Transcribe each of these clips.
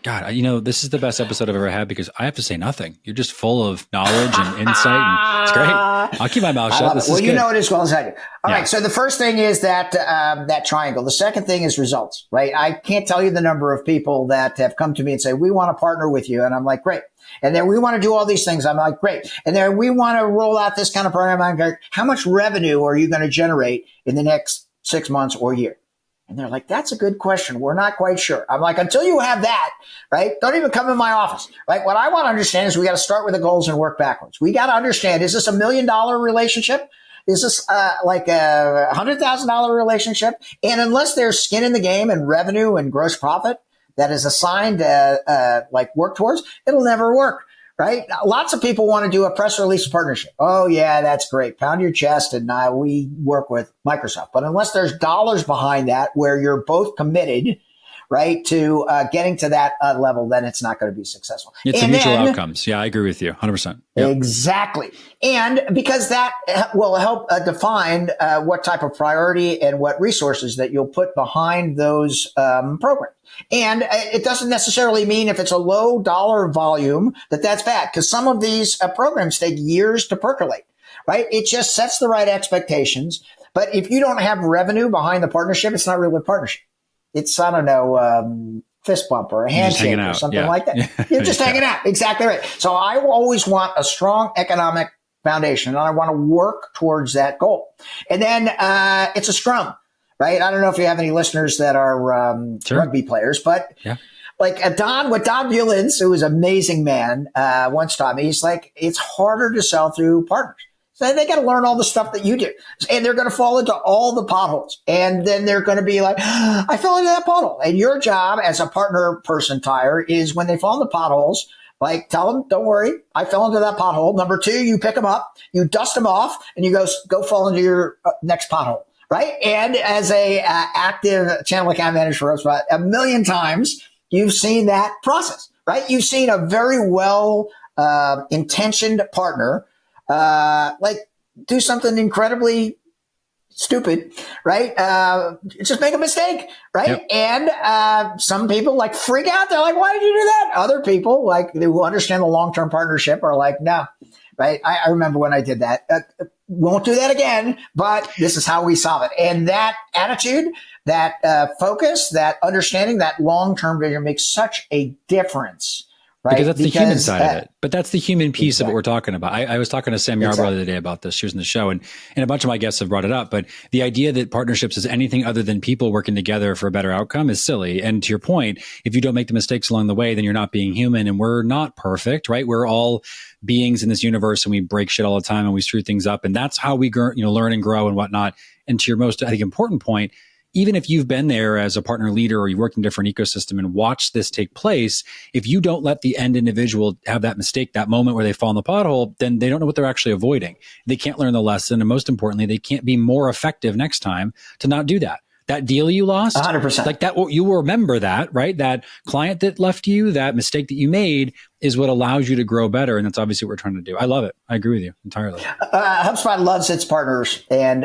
God, this is the best episode I've ever had because I have to say nothing. You're just full of knowledge and insight. And it's great. I'll keep my mouth shut. Well, you know it as well as I do. All Yeah. right. So the first thing is that triangle. The second thing is results, right? I can't tell you the number of people that have come to me and say, we want to partner with you. And I'm like, great. And then we want to do all these things. I'm like, great. And then we want to roll out this kind of program. I'm like, how much revenue are you going to generate in the next 6 months or year? And they're like, that's a good question. We're not quite sure. I'm like, until you have that, right? Don't even come in my office, right? What I want to understand is we got to start with the goals and work backwards. We got to understand, is this $1 million relationship? Is this like a $100,000 relationship? And unless there's skin in the game and revenue and gross profit that is assigned like work towards, it'll never work. Right? Lots of people want to do a press release partnership. Oh, yeah, that's great. Pound your chest. And we work with Microsoft. But unless there's dollars behind that where you're both committed, right, to getting to that level, then it's not going to be successful. It's a mutual outcomes. Yeah, I agree with you 100%. Yep. Exactly. And because that will help define what type of priority and what resources that you'll put behind those programs. And it doesn't necessarily mean if it's a low dollar volume that's bad, because some of these programs take years to percolate, right? It just sets the right expectations. But if you don't have revenue behind the partnership, it's not really a partnership. It's, I don't know, fist bump or a handshake or something like that. You're just hanging out. Exactly right. So I always want a strong economic foundation, and I want to work towards that goal. And then it's a scrum. Right. I don't know if you have any listeners that are rugby players, but like what Don Buellins, who is an amazing man, once taught me, he's like, it's harder to sell through partners. So they got to learn all the stuff that you do, and they're going to fall into all the potholes. And then they're going to be like, I fell into that pothole. And your job as a partner person, Tyre, is when they fall into potholes, like, tell them, don't worry, I fell into that pothole. Number 2, you pick them up, you dust them off, and you go fall into your next pothole. Right. And as a active channel account manager for Hubspot, 1 million times you've seen that process, right? You've seen a very well intentioned partner like do something incredibly stupid, right? Just make a mistake, right? Yep. And some people like freak out. They're like, why did you do that? Other people like who understand the long-term partnership are like, no, right? I remember when I did that. Won't do that again, but this is how we solve it. And that attitude, that focus, that understanding, that long-term vision makes such a difference. Right? Because that's the human side of it. But that's the human piece of what we're talking about. I was talking to Sam Yarbrough the other day about this. She was in the show, and a bunch of my guests have brought it up. But the idea that partnerships is anything other than people working together for a better outcome is silly. And to your point, if you don't make the mistakes along the way, then you're not being human. And we're not perfect, right? We're all beings in this universe, and we break shit all the time, and we screw things up. And that's how we learn and grow and whatnot. And to your most, I think, important point, even if you've been there as a partner leader or you work in a different ecosystem and watch this take place, if you don't let the end individual have that mistake, that moment where they fall in the pothole, then they don't know what they're actually avoiding. They can't learn the lesson. And most importantly, they can't be more effective next time to not do that. That deal you lost, 100%. like that, you will remember that, right? That client that left you, that mistake that you made is what allows you to grow better. And that's obviously what we're trying to do. I love it. I agree with you entirely. HubSpot loves its partners. And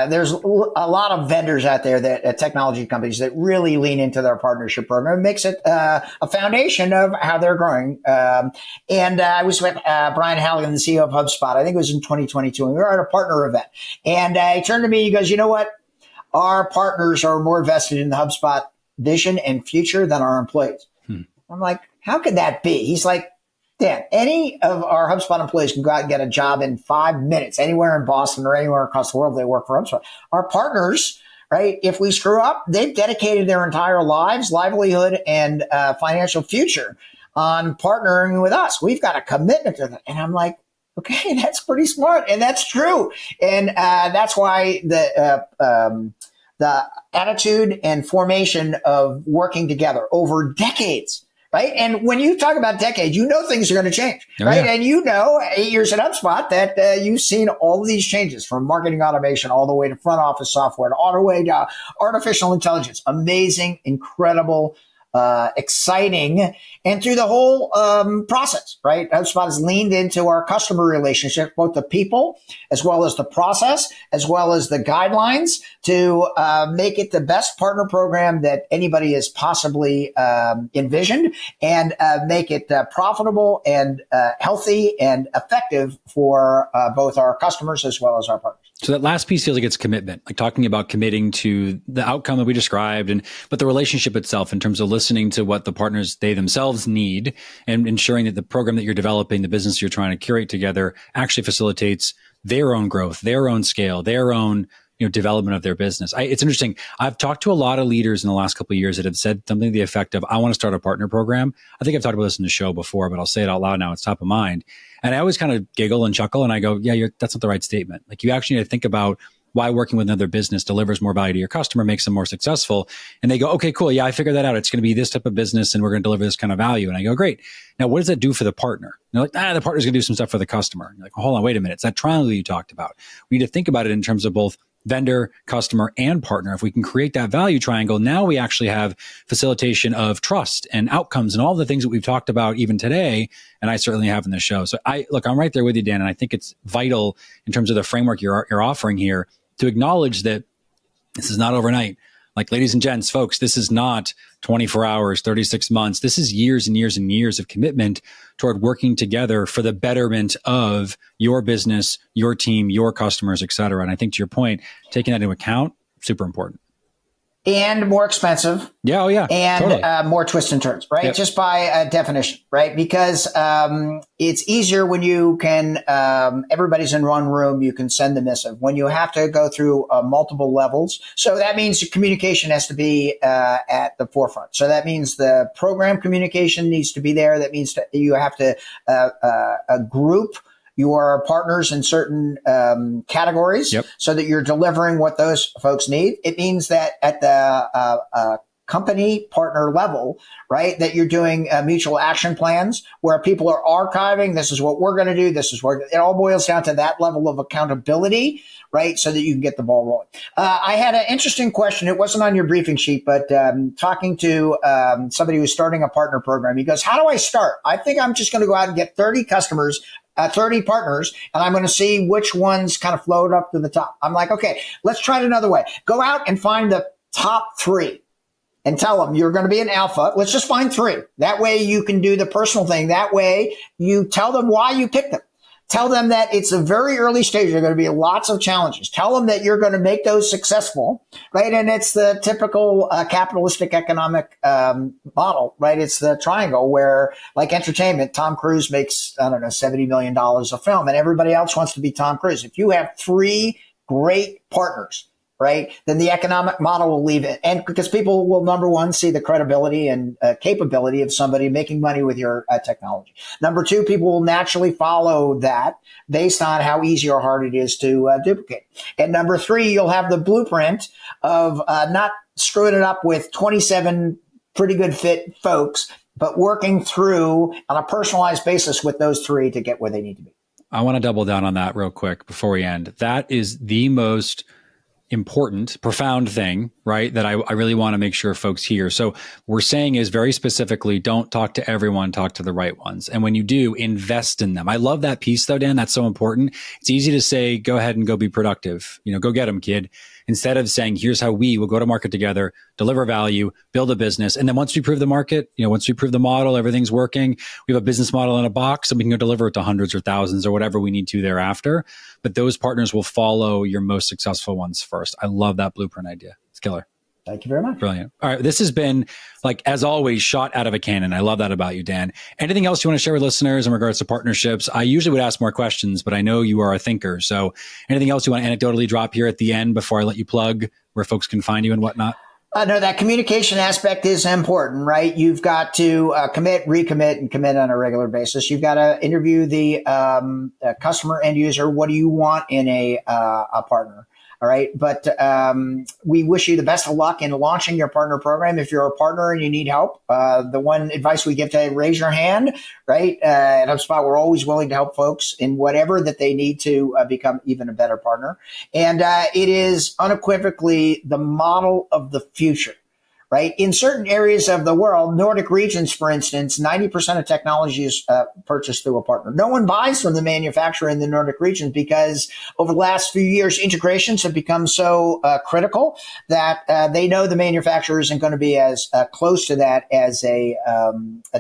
there's a lot of vendors out there that technology companies that really lean into their partnership program. It makes it a foundation of how they're growing. And I was with Brian Halligan, the CEO of HubSpot. I think it was in 2022. And we were at a partner event. And he turned to me, he goes, you know what? Our partners are more vested in the HubSpot vision and future than our employees. I'm like, how could that be? He's like, Dan, any of our HubSpot employees can go out and get a job in 5 minutes, anywhere in Boston or anywhere across the world they work for HubSpot. Our partners, right, if we screw up, they've dedicated their entire lives, livelihood, and financial future on partnering with us. We've got a commitment to that. And I'm like, okay, that's pretty smart. And that's true. And that's why the attitude and formation of working together over decades, right? And when you talk about decades, you know things are going to change, right? Yeah. And you know, 8 years at HubSpot that you've seen all of these changes from marketing automation all the way to front office software, all the way to artificial intelligence. Amazing, incredible exciting, and through the whole process, right? HubSpot has leaned into our customer relationship, both the people as well as the process, as well as the guidelines to make it the best partner program that anybody has possibly envisioned, and make it profitable and healthy and effective for both our customers as well as our partners. So that last piece feels like it's commitment, like talking about committing to the outcome that we described, but the relationship itself in terms of listening to what the partners, they themselves need, and ensuring that the program that you're developing, the business you're trying to curate together, actually facilitates their own growth, their own scale, their own development of their business. It's interesting. I've talked to a lot of leaders in the last couple of years that have said something to the effect of, I want to start a partner program. I think I've talked about this in the show before, but I'll say it out loud now. It's top of mind. And I always kind of giggle and chuckle and I go, yeah, that's not the right statement. Like, you actually need to think about why working with another business delivers more value to your customer, makes them more successful. And they go, okay, cool. Yeah, I figured that out. It's going to be this type of business and we're going to deliver this kind of value. And I go, great. Now, what does that do for the partner? And they're like, the partner's going to do some stuff for the customer. And you're like, well, hold on, wait a minute. It's that triangle you talked about. We need to think about it in terms of both vendor, customer, and partner. If we can create that value triangle, now we actually have facilitation of trust and outcomes and all the things that we've talked about even today. And I certainly have in the show. So I'm right there with you, Dan. And I think it's vital in terms of the framework you're offering here to acknowledge that this is not overnight. Like, ladies and gents, folks, this is not 24 hours, 36 months. This is years and years and years of commitment toward working together for the betterment of your business, your team, your customers, et cetera. And I think, to your point, taking that into account, super important. And more expensive. Yeah, oh yeah. And totally. More twists and turns, right? Yep. Just by definition, right? Because it's easier when you can, everybody's in one room, you can send the missive. When you have to go through multiple levels, so that means the communication has to be at the forefront. So that means the program communication needs to be there. That means you have to group your partners in certain categories, yep, so that you're delivering what those folks need. It means that at the company partner level, right, that you're doing mutual action plans where people are archiving, this is what we're going to do, this is where it all boils down to that level of accountability, right, so that you can get the ball rolling. I had an interesting question. It wasn't on your briefing sheet, but talking to somebody who's starting a partner program, he goes, how do I start? I think I'm just going to go out and get 30 customers, 30 partners, and I'm going to see which ones kind of float up to the top. I'm like, okay, let's try it another way. Go out and find the top 3 and tell them you're going to be an alpha. Let's just find 3. That way you can do the personal thing. That way you tell them why you picked them. Tell them that it's a very early stage. There are going to be lots of challenges. Tell them that you're going to make those successful, right? And it's the typical capitalistic economic model, right? It's the triangle where, like entertainment, Tom Cruise makes, I don't know, $70 million a film, and everybody else wants to be Tom Cruise. If you have 3 great partners, right, then the economic model will leave it. And because people will, number one, see the credibility and capability of somebody making money with your technology. Number 2, people will naturally follow that based on how easy or hard it is to duplicate. And number 3, you'll have the blueprint of not screwing it up with 27 pretty good fit folks, but working through on a personalized basis with those 3 to get where they need to be. I want to double down on that real quick before we end. That is the most important, profound thing, right, that I really want to make sure folks hear. So we're saying is very specifically, don't talk to everyone, talk to the right ones. And when you do, invest in them. I love that piece though, Dan. That's so important. It's easy to say, go ahead and go be productive. Go get them, kid. Instead of saying, here's how we will go to market together, deliver value, build a business. And then once we prove the market, once we prove the model, everything's working, we have a business model in a box and we can go deliver it to hundreds or thousands or whatever we need to thereafter. But those partners will follow your most successful ones first. I love that blueprint idea. It's killer. Thank you very much. Brilliant. All right. This has been, like, as always, shot out of a cannon. I love that about you, Dan. Anything else you want to share with listeners in regards to partnerships? I usually would ask more questions, but I know you are a thinker. So anything else you want to anecdotally drop here at the end before I let you plug where folks can find you and whatnot? No, that communication aspect is important, right? You've got to commit, recommit, and commit on a regular basis. You've got to interview the customer end user. What do you want in a partner? All right. But we wish you the best of luck in launching your partner program. If you're a partner and you need help, the one advice we give to raise your hand, right? At HubSpot, we're always willing to help folks in whatever that they need to become even a better partner. And it is unequivocally the model of the future, right? In certain areas of the world, Nordic regions, for instance, 90% of technology is purchased through a partner. No one buys from the manufacturer in the Nordic regions because over the last few years, integrations have become so critical that they know the manufacturer isn't going to be as close to that as a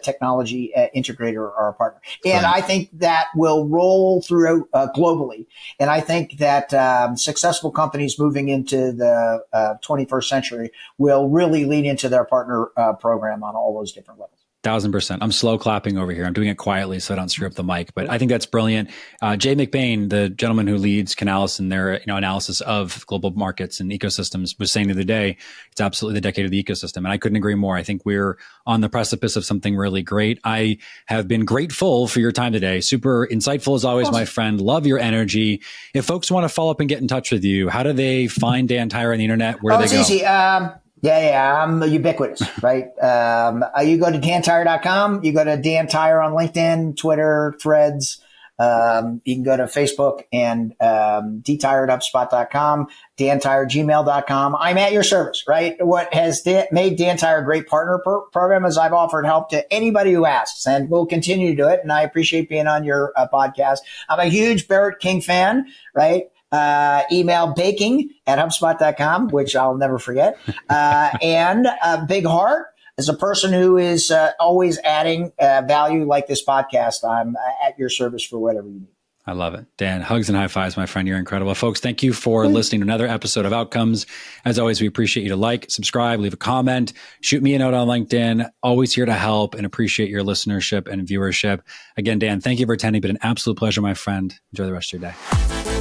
technology integrator or a partner. And I think that will roll through globally. And I think that successful companies moving into the 21st century will really lean into their partner program on all those different levels. 1,000%. I'm slow clapping over here. I'm doing it quietly so I don't screw up the mic, but I think that's brilliant. Jay McBain, the gentleman who leads Canalys in their analysis of global markets and ecosystems, was saying the other day, it's absolutely the decade of the ecosystem. And I couldn't agree more. I think we're on the precipice of something really great. I have been grateful for your time today. Super insightful as always, my friend. Love your energy. If folks want to follow up and get in touch with you, how do they find Dan Tyre on the internet? Where do they go? It's easy. Yeah, I'm ubiquitous, right? You go to dantyre.com, you go to Dan Tyre on LinkedIn, Twitter, Threads. You can go to Facebook and dtyre@hubspot.com, dantyre@gmail.com. I'm at your service, right? What has made Dan Tyre a great partner program is I've offered help to anybody who asks, and we'll continue to do it. And I appreciate being on your podcast. I'm a huge Barrett King fan, right? Email baking@hubspot.com, which I'll never forget. And a big heart as a person who is always adding value like this podcast. I'm at your service for whatever you need. I love it. Dan, hugs and high fives, my friend. You're incredible. Folks, thank you for listening to another episode of Outcomes. As always, we appreciate you to like, subscribe, leave a comment, shoot me a note on LinkedIn. Always here to help and appreciate your listenership and viewership. Again, Dan, thank you for attending. Been an absolute pleasure, my friend. Enjoy the rest of your day.